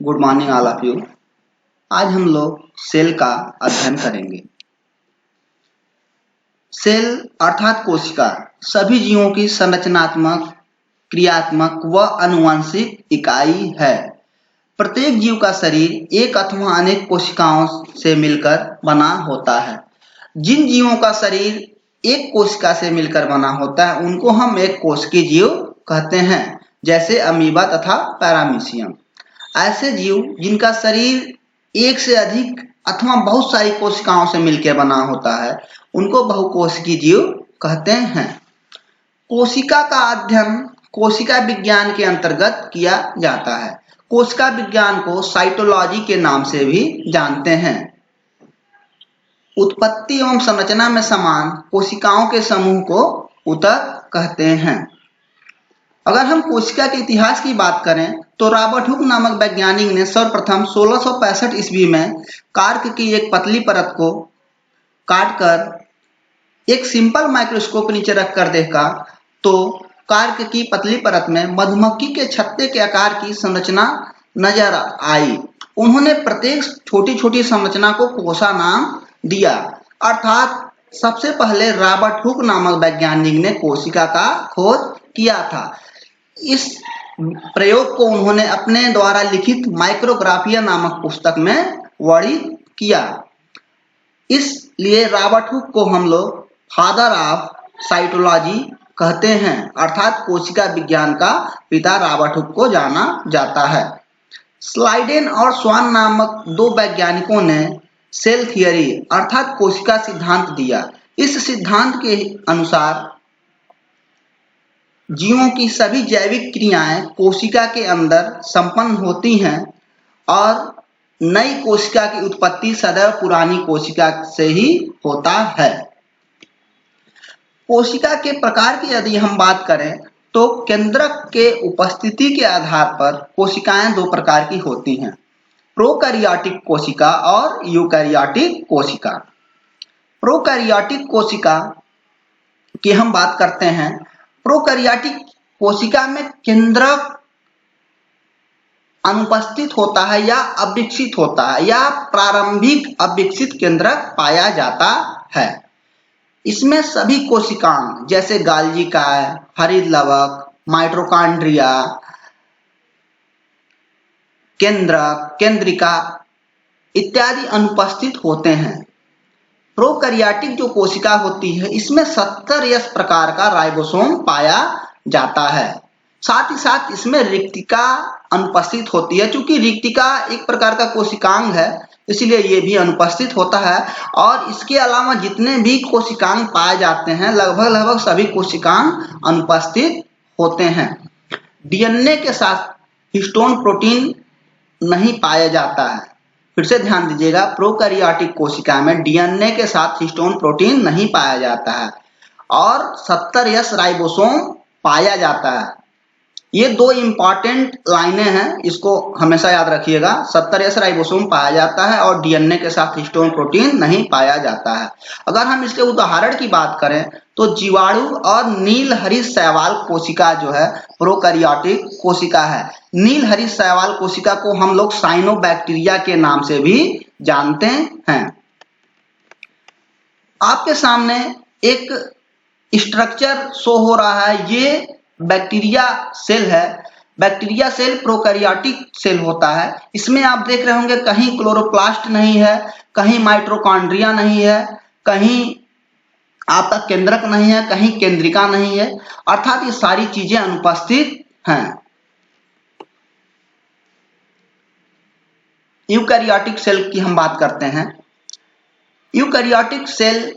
Good morning all of you. आज हम लोग सेल का अध्ययन करेंगे। सेल अर्थात कोशिका सभी जीवों की संरचनात्मक, क्रियात्मक व आनुवंशिक इकाई है। प्रत्येक जीव का शरीर एक अथवा अनेक कोशिकाओं से मिलकर बना होता है। जिन जीवों का शरीर एक कोशिका से मिलकर बना होता है उनको हम एक कोशिकीय जीव कहते हैं, जैसे अमीबा तथा पैरामीशियम। ऐसे जीव जिनका शरीर एक से अधिक अथवा बहुत सारी कोशिकाओं से मिलकर बना होता है उनको बहुकोशिकीय जीव कहते हैं। कोशिका का अध्ययन कोशिका विज्ञान के अंतर्गत किया जाता है। कोशिका विज्ञान को साइटोलॉजी के नाम से भी जानते हैं। उत्पत्ति एवं संरचना में समान कोशिकाओं के समूह को ऊतक कहते हैं। अगर हम कोशिका के इतिहास की बात करें तो रॉबर्ट हुक नामक वैज्ञानिक ने सर्वप्रथम 1665 ईस्वी में कार्क की एक पतली परत को काटकर एक सिंपल माइक्रोस्कोप नीचे रखकर देखा तो कार्क की पतली परत में मधुमक्खी के छत्ते के आकार की संरचना नजर आई। उन्होंने प्रत्येक छोटी छोटी संरचना को कोशा नाम दिया। अर्थात सबसे पहले रॉबर्ट हुक नामक वैज्ञानिक ने कोशिका का खोज किया था। इस प्रयोग को उन्होंने अपने द्वारा लिखित माइक्रोग्राफिया नामक पुस्तक में वर्णित किया। इसलिए रॉबर्ट हुक को हम लोग फादर ऑफ साइटोलॉजी कहते हैं, अर्थात कोशिका विज्ञान का पिता रॉबर्ट हुक को जाना जाता है। स्लाइडेन और स्वान नामक दो वैज्ञानिकों ने सेल थियरी अर्थात कोशिका सिद्धांत दिया। इस सिद्धांत के अनुसार जीवों की सभी जैविक क्रियाएं कोशिका के अंदर संपन्न होती हैं और नई कोशिका की उत्पत्ति सदैव पुरानी कोशिका से ही होता है। कोशिका के प्रकार की यदि हम बात करें तो केंद्रक के उपस्थिति के आधार पर कोशिकाएं दो प्रकार की होती हैं, प्रोकैरियोटिक कोशिका और यूकैरियोटिक कोशिका। प्रोकैरियोटिक कोशिका की हम बात करते हैं। प्रोकैरियोटिक कोशिका में केंद्रक अनुपस्थित होता है या अविकसित होता है या प्रारंभिक अविकसित केंद्रक पाया जाता है। इसमें सभी कोशिकाएं जैसे गाल्जिकाय, हरित लवक, माइटोकॉन्ड्रिया, केंद्रक, केंद्रिका इत्यादि अनुपस्थित होते हैं। प्रोकैरियोटिक जो कोशिका होती है इसमें 70S प्रकार का राइबोसोम पाया जाता है। साथ ही साथ इसमें रिक्तिका अनुपस्थित होती है। चूंकि रिक्तिका एक प्रकार का कोशिकांग है इसलिए ये भी अनुपस्थित होता है। और इसके अलावा जितने भी कोशिकांग पाए जाते हैं लगभग सभी कोशिकांग अनुपस्थित होते हैं। डीएनए के साथ हिस्टोन प्रोटीन नहीं पाया जाता है। फिर से ध्यान दीजिएगा, प्रोकैरियोटिक कोशिका में डीएनए के साथ हिस्टोन प्रोटीन नहीं पाया जाता है और 70S राइबोसोम पाया जाता है। ये दो इंपॉर्टेंट लाइनें हैं, इसको हमेशा याद रखिएगा। 70S राइबोसोम पाया जाता है और डीएनए के साथ हिस्टोन प्रोटीन नहीं पाया जाता है। अगर हम इसके उदाहरण की बात करें तो जीवाणु और नील हरित शैवाल कोशिका जो है प्रोकैरियोटिक कोशिका है। नील हरित शैवाल कोशिका को हम लोग साइनोबैक्टीरिया के नाम से भी जानते हैं। आपके सामने एक स्ट्रक्चर शो हो रहा है, ये बैक्टीरिया सेल है। बैक्टीरिया सेल प्रोकैरियोटिक सेल होता है। इसमें आप देख रहे होंगे कहीं क्लोरोप्लास्ट नहीं है, कहीं माइटोकॉन्ड्रिया नहीं है, कहीं आपका केंद्रक नहीं है, कहीं केंद्रिका नहीं है, अर्थात ये सारी चीजें अनुपस्थित हैं। यूकैरियोटिक सेल की हम बात करते हैं। यूकैरियोटिक सेल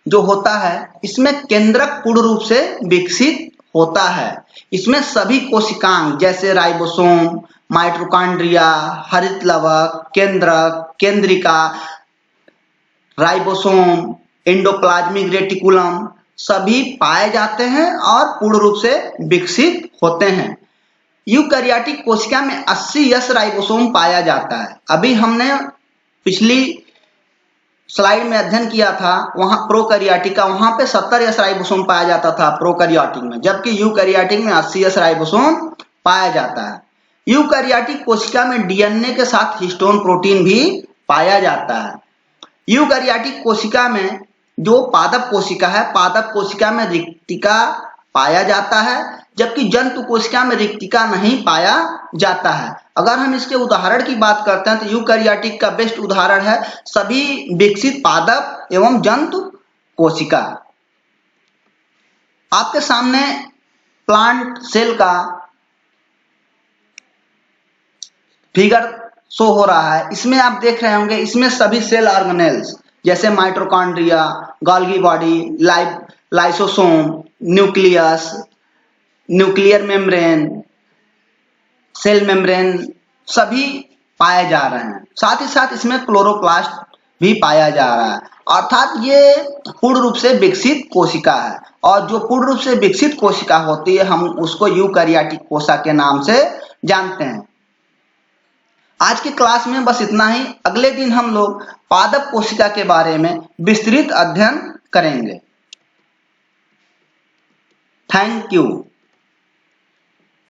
जो होता है इसमें केंद्रक पूर्ण रूप से विकसित होता है। इसमें सभी कोशिकांग जैसे राइबोसोम, माइटोकॉन्ड्रिया, हरित लवक, केंद्रक, केंद्रिका, राइबोसोम, एंडोप्लाज्मिक रेटिकुलम सभी पाए जाते हैं और पूर्ण रूप से विकसित होते हैं। यूकैरियोटिक कोशिका में 80S राइबोसोम पाया जाता है। अभी हमने पिछली स्लाइड में अध्ययन किया था वहां प्रोकैरियोटिक का, वहां पे 70S राइबोसोम पाया जाता था प्रोकैरियोटिक में, जबकि यूकैरियोटिक में 80S राइबोसोम पाया जाता है। यूकैरियोटिक कोशिका में डीएनए के साथ हिस्टोन प्रोटीन भी पाया जाता है। यूकैरियोटिक कोशिका में जो पादप कोशिका है, पादप कोशिका में रिक्तिका पाया जाता है, जबकि जंतु कोशिका में रिक्तिका नहीं पाया जाता है। अगर हम इसके उदाहरण की बात करते हैं तो यूकैरियोटिक का बेस्ट उदाहरण है सभी विकसित पादप एवं जंतु कोशिका। आपके सामने प्लांट सेल का फिगर शो हो रहा है। इसमें आप देख रहे होंगे, इसमें सभी सेल ऑर्गेनेल्स जैसे mitochondria, Golgi body, lysosome, nucleus, nuclear membrane, cell membrane सभी पाए जा रहे हैं। साथ ही साथ इसमें क्लोरोप्लास्ट भी पाया जा रहा है। अर्थात ये पूर्ण रूप से विकसित कोशिका है, और जो पूर्ण रूप से विकसित कोशिका होती है हम उसको यूकैरियोटिक कोशिका के नाम से जानते हैं। आज की क्लास में बस इतना ही। अगले दिन हम लोग पादप कोशिका के बारे में विस्तृत अध्ययन करेंगे। Thank you.